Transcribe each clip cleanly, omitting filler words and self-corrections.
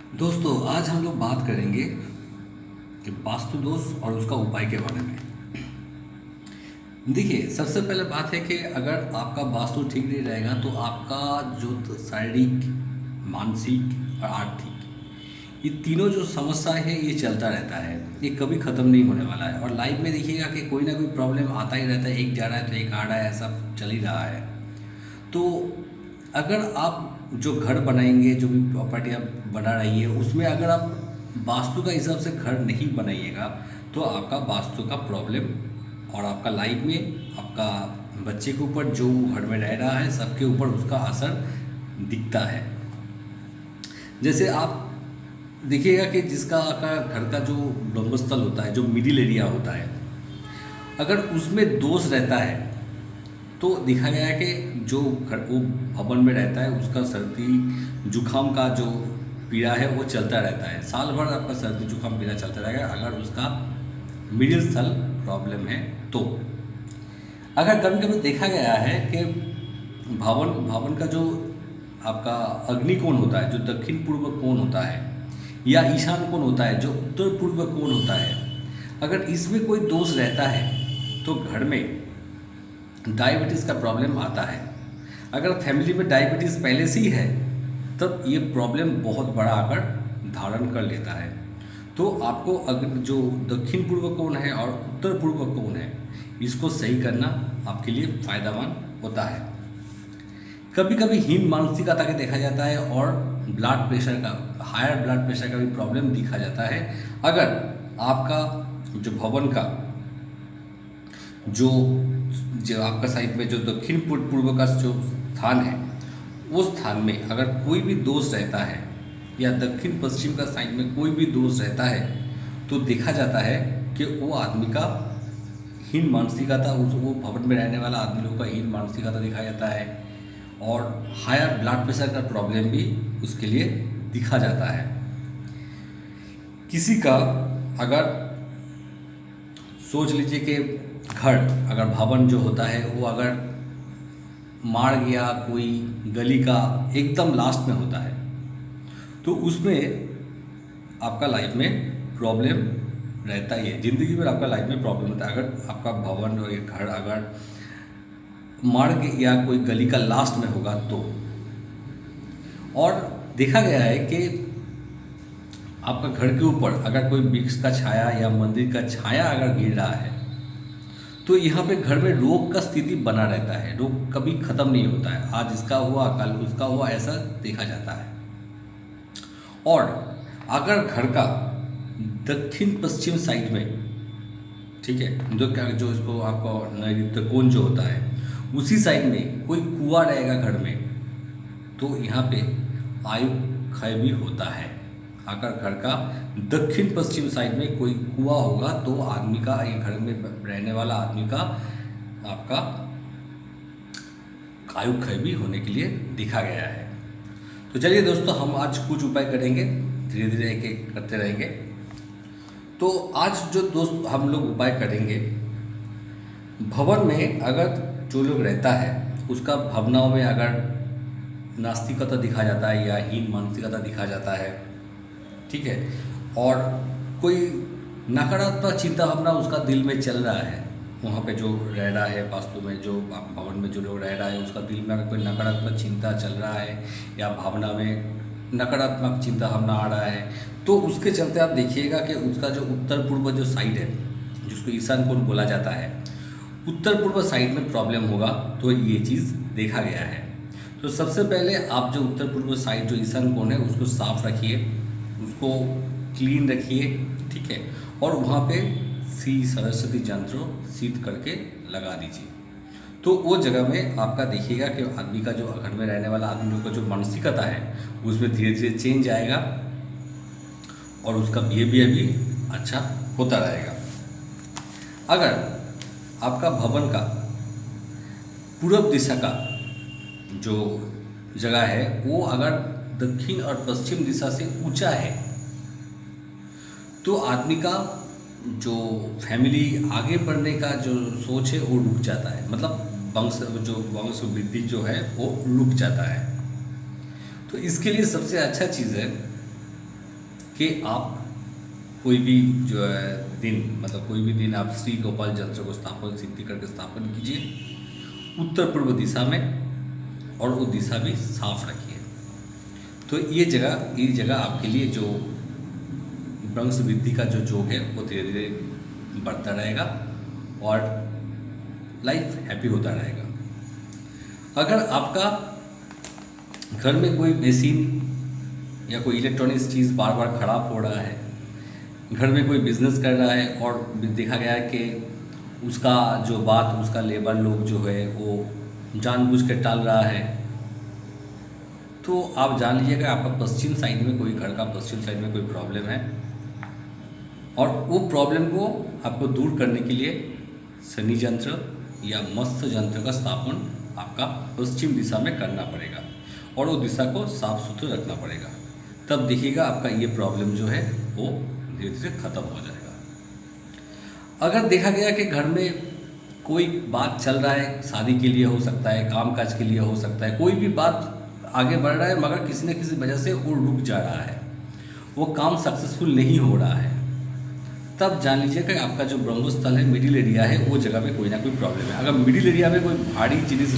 दोस्तों आज हम लोग बात करेंगे कि वास्तु दोष और उसका उपाय के बारे में। देखिए, सबसे पहले बात है कि अगर आपका वास्तु ठीक नहीं रहेगा तो आपका जो शारीरिक, मानसिक और आर्थिक, ये तीनों जो समस्या है ये चलता रहता है, ये कभी ख़त्म नहीं होने वाला है। और लाइफ में देखिएगा कि कोई ना कोई प्रॉब्लम आता ही रहता है, एक जा रहा है तो एक आ रहा है, ऐसा चल ही रहा है। तो अगर आप जो घर बनाएंगे, जो भी प्रॉपर्टी आप बना रही है, उसमें अगर आप वास्तु का हिसाब से घर नहीं बनाइएगा तो आपका वास्तु का प्रॉब्लम और आपका लाइफ में, आपका बच्चे के ऊपर, जो घर में रह रहा है, सबके ऊपर उसका असर दिखता है। जैसे आप देखिएगा कि जिसका का घर का जो ब्रह्मस्थल होता है, जो मिडिल एरिया होता है, अगर उसमें दोष रहता है तो देखा गया है कि जो घर वो भवन में रहता है उसका सर्दी जुकाम का जो पीड़ा है वो चलता रहता है, साल भर आपका सर्दी जुकाम पीड़ा चलता रहेगा अगर उसका मिडिल स्थल प्रॉब्लम है तो। अगर कभी कभी देखा गया है कि भवन भवन का जो आपका अग्निकोण होता है, जो दक्षिण पूर्व कोण होता है, या ईशान कोण होता है, जो उत्तर पूर्व कोण होता है, अगर इसमें कोई दोष रहता है तो घर में डायबिटीज़ का प्रॉब्लम आता है। अगर फैमिली में डायबिटीज़ पहले से ही है तब ये प्रॉब्लम बहुत बड़ा आकर धारण कर लेता है। तो आपको अगर जो दक्षिण पूर्व कोण है और उत्तर पूर्व कोण है, इसको सही करना आपके लिए फ़ायदेमंद होता है। कभी कभी हीन मानसिकता का देखा जाता है और ब्लड प्रेशर का, हायर ब्लड प्रेशर का भी प्रॉब्लम दिखा जाता है अगर आपका जो भवन का जो जो आपका साइड में जो दक्षिण पूर्व का जो स्थान है, उस स्थान में अगर कोई भी दोष रहता है या दक्षिण पश्चिम का साइड में कोई भी दोष रहता है तो देखा जाता है कि वो आदमी का हीन मानसिकता, उस वो भवन में रहने वाला आदमी लोगों का हीन मानसिकता दिखा जाता है और हायर ब्लड प्रेशर का प्रॉब्लम भी उसके लिए दिखा जाता है। किसी का अगर सोच लीजिए कि घर, अगर भवन जो होता है वो अगर मार्ग या कोई गली का एकदम लास्ट में होता है तो उसमें आपका लाइफ में प्रॉब्लम रहता ही है, ज़िंदगी में आपका लाइफ में प्रॉब्लम होता है। अगर आपका भवन और एक घर अगर मार्ग या कोई गली का लास्ट में होगा तो। और देखा गया है कि आपका घर के ऊपर अगर कोई वृक्ष का छाया या मंदिर का छाया अगर गिर रहा है तो यहाँ पे घर में रोग का स्थिति बना रहता है, रोग कभी ख़त्म नहीं होता है, आज इसका हुआ कल उसका हुआ, ऐसा देखा जाता है। और अगर घर का दक्षिण पश्चिम साइड में, ठीक है, जो इसको आपको नैऋत्य कोण जो होता है उसी साइड में कोई कुआं रहेगा घर में तो यहाँ पे आयु क्षय भी होता है। अगर घर का दक्षिण पश्चिम साइड में कोई कुआं होगा तो आदमी का, ये घर में रहने वाला आदमी का, आपका आयु क्षय भी होने के लिए देखा गया है। तो चलिए दोस्तों, हम आज कुछ उपाय करेंगे, धीरे धीरे एक एक करते रहेंगे। तो आज जो दोस्त हम लोग उपाय करेंगे, भवन में अगर जो लोग रहता है उसका भावनाओं में अगर नास्तिकता दिखा जाता है या हीन मानसिकता दिखा जाता है, ठीक है, और कोई नकारात्मक चिंता भावना उसका दिल में चल रहा है, वहाँ पे जो रह रहा है वास्तु में, जो भवन में जो लोग रह रहा है उसका दिल में अगर कोई नकारात्मक चिंता चल रहा है या भावना में नकारात्मक चिंता भावना आ रहा है तो उसके चलते आप देखिएगा कि उसका जो उत्तर पूर्व जो साइड है, जिसको ईशान कोण बोला जाता है, उत्तर पूर्व साइड में प्रॉब्लम होगा तो ये चीज़ देखा गया है। तो सबसे पहले आप जो उत्तर पूर्व साइड जो ईशान कोण है उसको साफ रखिए, उसको क्लीन रखिए, ठीक है, और वहाँ पे श्री सरस्वती यंत्र सिद्ध करके लगा दीजिए। तो वो जगह में आपका देखिएगा कि आदमी का जो घर में रहने वाला आदमी लोग का जो मानसिकता है उसमें धीरे धीरे चेंज आएगा और उसका बिहेवियर भी अच्छा होता रहेगा। अगर आपका भवन का पूर्व दिशा का जो जगह है वो अगर दक्षिण और पश्चिम दिशा से ऊंचा है तो आदमी का जो फैमिली आगे बढ़ने का जो सोच है वो रुक जाता है, मतलब वंश वृद्धि जो है वो रुक जाता है। तो इसके लिए सबसे अच्छा चीज़ है कि आप कोई भी जो है दिन, मतलब कोई भी दिन आप श्री गोपाल यंत्र को स्थापन सिद्धि करके स्थापन कीजिए उत्तर पूर्व दिशा में, और वो दिशा भी साफ रखिए। तो ये जगह आपके लिए जो वंश वृद्धि का जो योग है वो धीरे धीरे बढ़ता रहेगा और लाइफ हैप्पी होता रहेगा। अगर आपका घर में कोई मशीन या कोई इलेक्ट्रॉनिक्स चीज़ बार बार ख़राब हो रहा है, घर में कोई बिजनेस कर रहा है और देखा गया है कि उसका जो बात उसका लेबर लोग जो है वो जानबूझ के टाल रहा है, तो आप जान लीजिएगा आपका पश्चिम साइड में कोई, घर का पश्चिम साइड में कोई प्रॉब्लम है, और वो प्रॉब्लम को आपको दूर करने के लिए शनि यंत्र या मत्स्य यंत्र का स्थापन आपका पश्चिम दिशा में करना पड़ेगा और वो दिशा को साफ सुथरा रखना पड़ेगा। तब देखिएगा आपका ये प्रॉब्लम जो है वो धीरे धीरे ख़त्म हो जाएगा। अगर देखा गया कि घर में कोई बात चल रहा है, शादी के लिए हो सकता है, कामकाज के लिए हो सकता है, कोई भी बात आगे बढ़ रहा है मगर किसी न किसी वजह से वो रुक जा रहा है, वो काम सक्सेसफुल नहीं हो रहा है, तब जान लीजिए कि आपका जो ब्रह्मस्थल है, मिडिल एरिया है, वो जगह पे कोई ना कोई प्रॉब्लम है। अगर मिडिल एरिया में कोई भारी जिनिस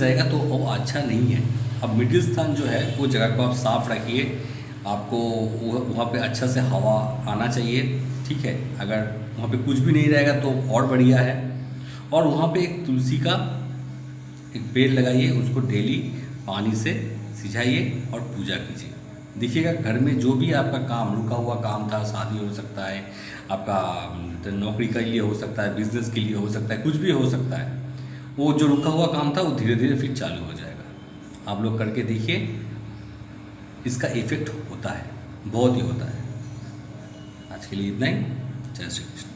रहेगा तो वो अच्छा नहीं है। अब मिडिल स्थान जो है वो जगह को आप साफ रखिए, आपको वहाँ पे अच्छा से हवा आना चाहिए, ठीक है। अगर वहाँ पे कुछ भी नहीं रहेगा तो और बढ़िया है। और वहाँ पे एक तुलसी का एक पेड़ लगाइए, उसको डेली पानी से सिंचाइए और पूजा कीजिए। देखिएगा घर में जो भी आपका काम, रुका हुआ काम था, शादी हो सकता है, आपका नौकरी के लिए हो सकता है, बिजनेस के लिए हो सकता है, कुछ भी हो सकता है, वो जो रुका हुआ काम था वो धीरे धीरे फिर चालू हो जाएगा। आप लोग करके देखिए, इसका इफेक्ट होता है, बहुत ही होता है। आज के लिए इतना ही। जय श्री कृष्ण।